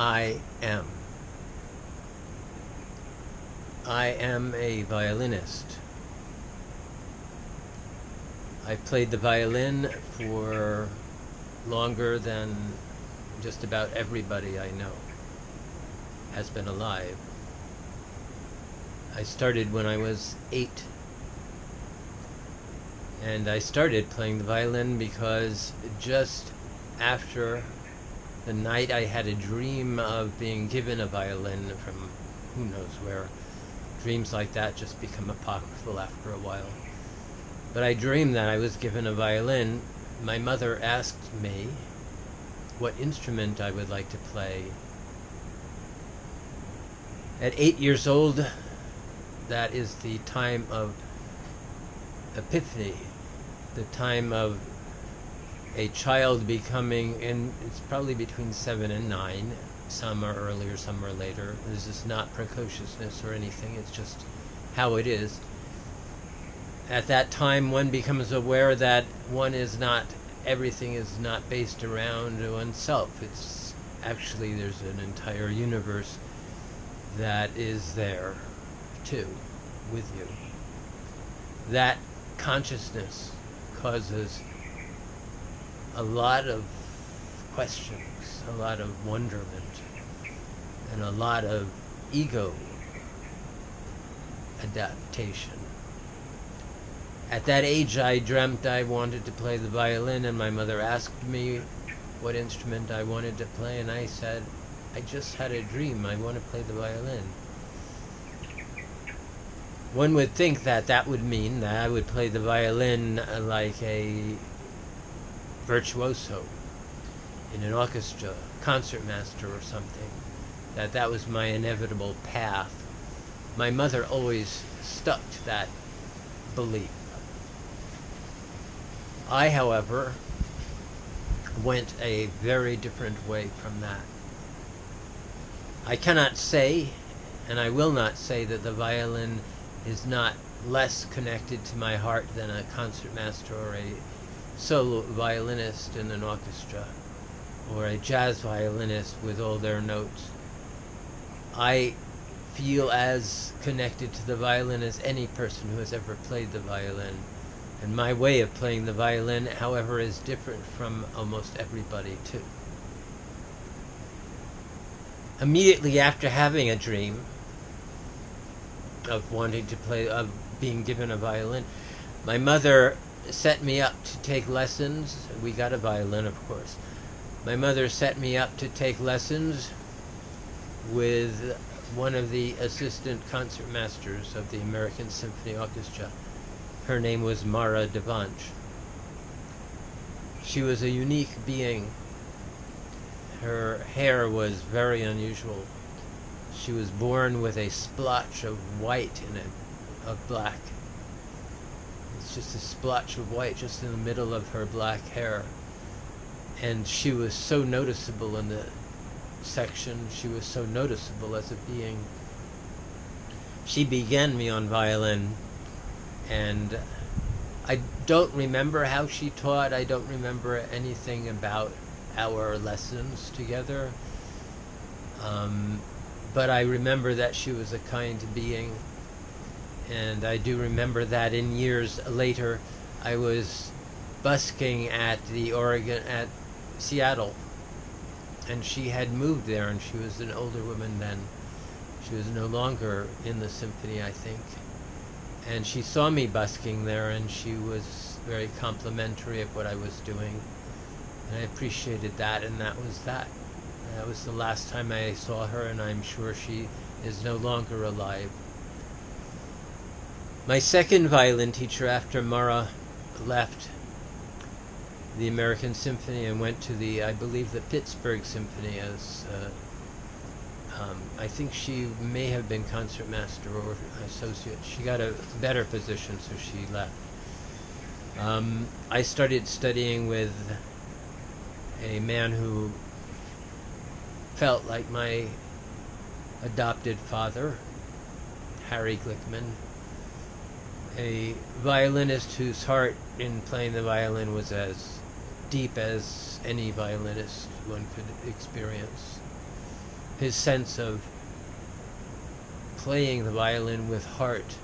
I am. I am a violinist. I played the violin for longer than just about everybody I know has been alive. I started when I was 8. And I started playing the violin because just after the night I had a dream of being given a violin from who knows where. Dreams like that just become apocryphal after a while. But I dreamed that I was given a violin. My mother asked me what instrument I would like to play. At 8 years old, that is the time of epiphany, the time of a child becoming, and it's probably between 7 and 9. Some are earlier, some are later. This is not precociousness or anything, it's just how it is. At that time, one becomes aware that everything is not based around oneself. It's actually, there's an entire universe that is there, too, with you. That consciousness causes a lot of questions, a lot of wonderment, and a lot of ego adaptation. At that age, I dreamt I wanted to play the violin, and my mother asked me what instrument I wanted to play, and I said, I just had a dream, I want to play the violin. One would think that that would mean that I would play the violin like a virtuoso in an orchestra, concertmaster or something, that was my inevitable path. My mother always stuck to that belief. I, however, went a very different way from that. I cannot say, and I will not say, that the violin is not less connected to my heart than a concertmaster or a solo violinist in an orchestra, or a jazz violinist with all their notes. I feel as connected to the violin as any person who has ever played the violin. And my way of playing the violin, however, is different from almost everybody, too. Immediately after having a dream of wanting to play, of being given a violin, my mother set me up to take lessons. We got a violin, of course. My mother set me up to take lessons with one of the assistant concertmasters of the American Symphony Orchestra. Her name was Dvonch. She was a unique being. Her hair was very unusual. She was born with a splotch of white in it, of black. It's just a splotch of white just in the middle of her black hair. And she was so noticeable in the section. She was so noticeable as a being. She began me on violin, and I don't remember how she taught. I don't remember anything about our lessons together. But I remember that she was a kind being. And I do remember that in years later, I was busking at Seattle, and she had moved there, and she was an older woman then. She was no longer in the symphony, I think. And she saw me busking there, and she was very complimentary of what I was doing. And I appreciated that, and that was that. That was the last time I saw her, and I'm sure she is no longer alive. My second violin teacher, after Mara left the American Symphony and went to I believe the Pittsburgh Symphony as, I think she may have been concertmaster or associate. She got a better position, so she left. I started studying with a man who felt like my adopted father, Harry Glickman, a violinist whose heart in playing the violin was as deep as any violinist one could experience. His sense of playing the violin with heart,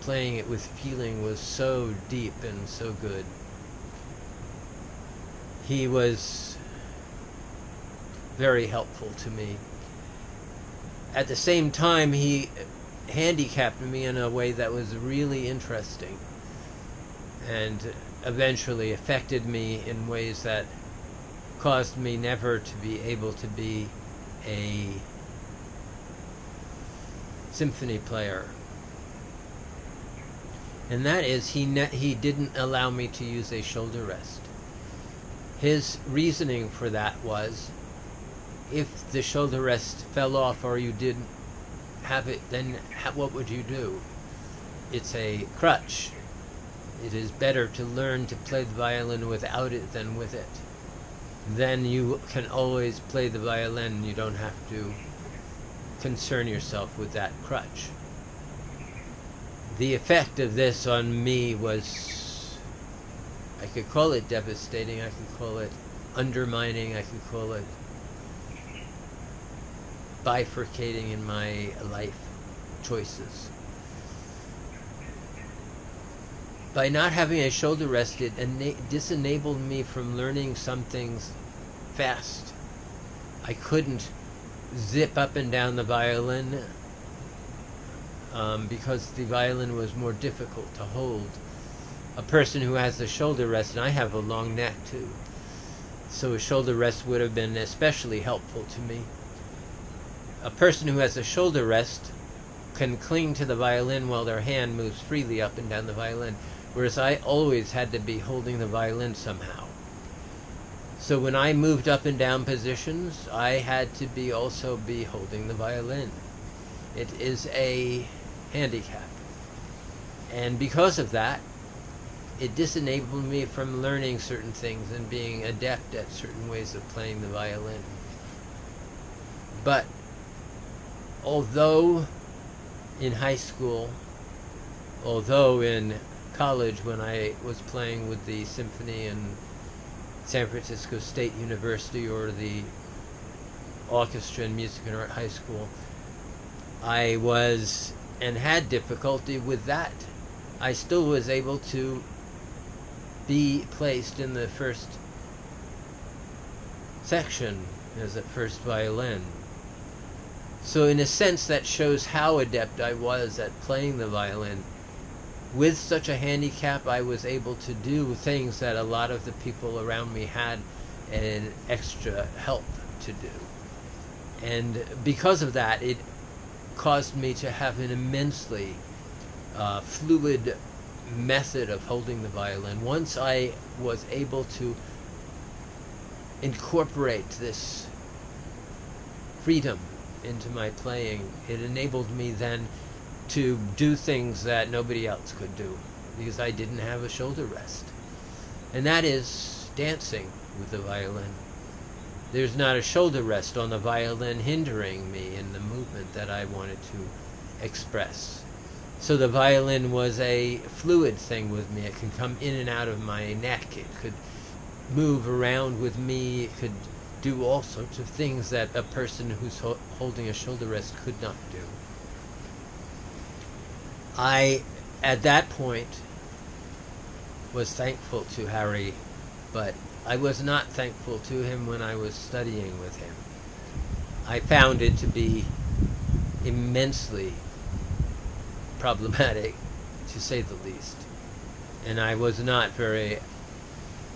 playing it with feeling, was so deep and so good. He was very helpful to me. At the same time, he handicapped me in a way that was really interesting and eventually affected me in ways that caused me never to be able to be a symphony player. And that is, he didn't allow me to use a shoulder rest. His reasoning for that was, if the shoulder rest fell off or you didn't have it, then what would you do? It's a crutch. It is better to learn to play the violin without it than with it. Then you can always play the violin. You don't have to concern yourself with that crutch. The effect of this on me was, I could call it devastating, I could call it undermining, I could call it bifurcating in my life choices. By not having a shoulder rest, it disenabled me from learning some things fast. I couldn't zip up and down the violin because the violin was more difficult to hold. A person who has a shoulder rest, and I have a long neck too, so a shoulder rest would have been especially helpful to me. A person who has a shoulder rest can cling to the violin while their hand moves freely up and down the violin, whereas I always had to be holding the violin somehow. So when I moved up and down positions, I had to also be holding the violin. It is a handicap. And because of that, it disenabled me from learning certain things and being adept at certain ways of playing the violin. But although in high school, although in college when I was playing with the symphony in San Francisco State University or the orchestra in music and art high school, I was and had difficulty with that. I still was able to be placed in the first section as a first violin. So in a sense that shows how adept I was at playing the violin. With such a handicap, I was able to do things that a lot of the people around me had an extra help to do. And because of that, it caused me to have an immensely fluid method of holding the violin. Once I was able to incorporate this freedom into my playing, it enabled me then to do things that nobody else could do because I didn't have a shoulder rest. And that is dancing with the violin. There's not a shoulder rest on the violin hindering me in the movement that I wanted to express. So the violin was a fluid thing with me. It could come in and out of my neck. It could move around with me. It could do all sorts of things that a person who's holding a shoulder rest could not do. I, at that point, was thankful to Harry, but I was not thankful to him when I was studying with him. I found it to be immensely problematic, to say the least. And I was not very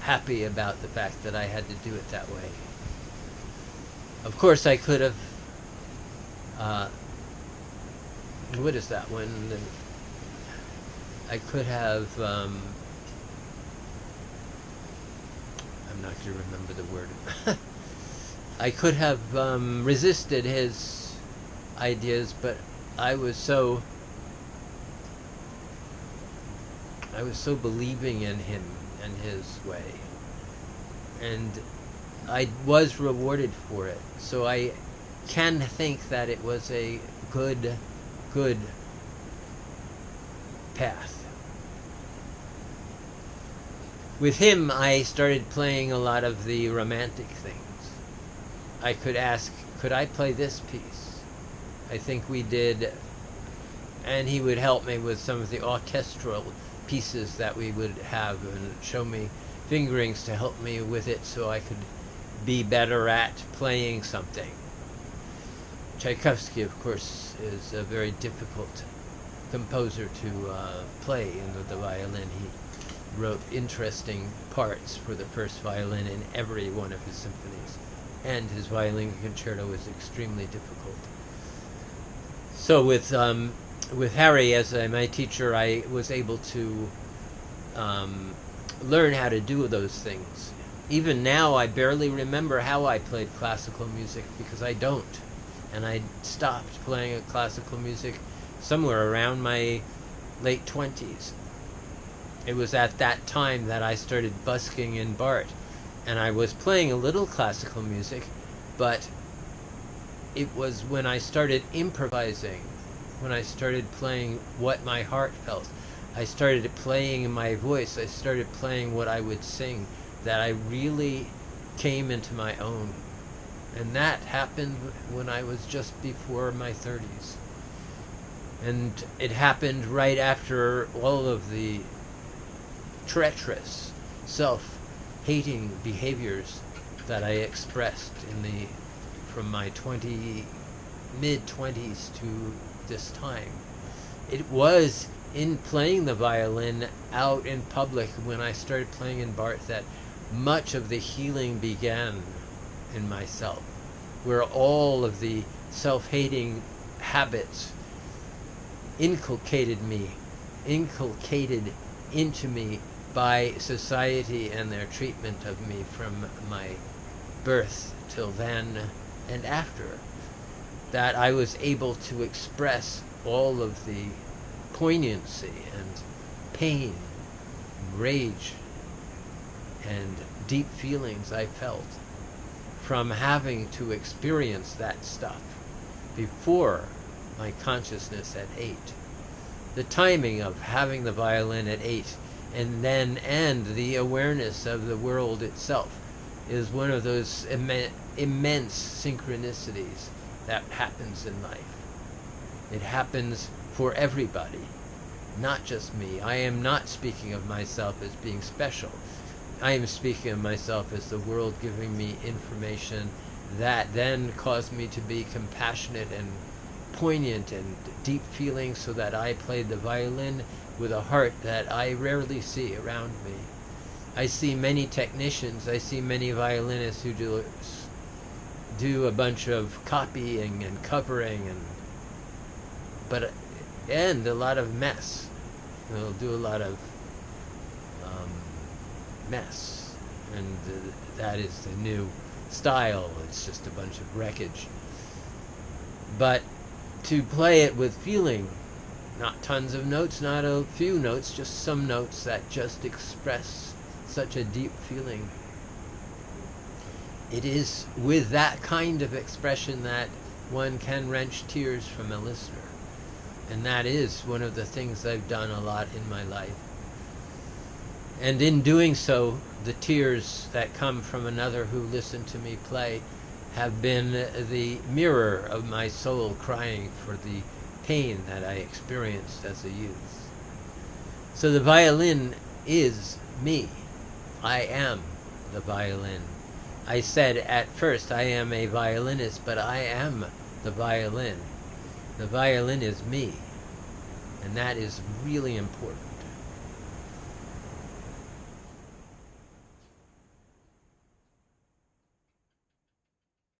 happy about the fact that I had to do it that way. Of course, I could have... what is that one? I could have... I'm not going to remember the word. I could have resisted his ideas, but I was so believing in him and his way, and I was rewarded for it. So I can think that it was a good path. With him, I started playing a lot of the romantic things. I could ask, could I play this piece? I think we did, and he would help me with some of the orchestral pieces that we would have and show me fingerings to help me with it so I could be better at playing something. Tschaikowsky, of course, is a very difficult composer to play the violin. He wrote interesting parts for the first violin in every one of his symphonies, and his violin concerto was extremely difficult. So with Harry as my teacher, I was able to learn how to do those things. Even now, I barely remember how I played classical music because I don't. And I stopped playing classical music somewhere around my late 20s. It was at that time that I started busking in BART. And I was playing a little classical music, but it was when I started improvising, when I started playing what my heart felt. I started playing my voice. I started playing what I would sing, that I really came into my own. And that happened when I was just before my 30s. And it happened right after all of the treacherous, self-hating behaviors that I expressed from my mid-20s to this time. It was in playing the violin out in public when I started playing in BART that much of the healing began in myself, where all of the self-hating habits inculcated into me by society and their treatment of me from my birth till then and after, that I was able to express all of the poignancy and pain, rage, and deep feelings I felt from having to experience that stuff before my consciousness at 8. The timing of having the violin at 8 and the awareness of the world itself is one of those immense synchronicities that happens in life. It happens for everybody, not just me. I am not speaking of myself as being special. I am speaking of myself as the world giving me information that then caused me to be compassionate and poignant and deep feeling, so that I played the violin with a heart that I rarely see around me. I see many technicians, I see many violinists who do a bunch of copying and covering and a lot of mess. They'll do a lot of mess, and that is the new style. It's just a bunch of wreckage. But to play it with feeling, not tons of notes, not a few notes, just some notes that just express such a deep feeling. It is with that kind of expression that one can wrench tears from a listener. And that is one of the things I've done a lot in my life. And in doing so, the tears that come from another who listened to me play have been the mirror of my soul crying for the pain that I experienced as a youth. So the violin is me. I am the violin. I said at first I am a violinist, but I am the violin. The violin is me. And that is really important.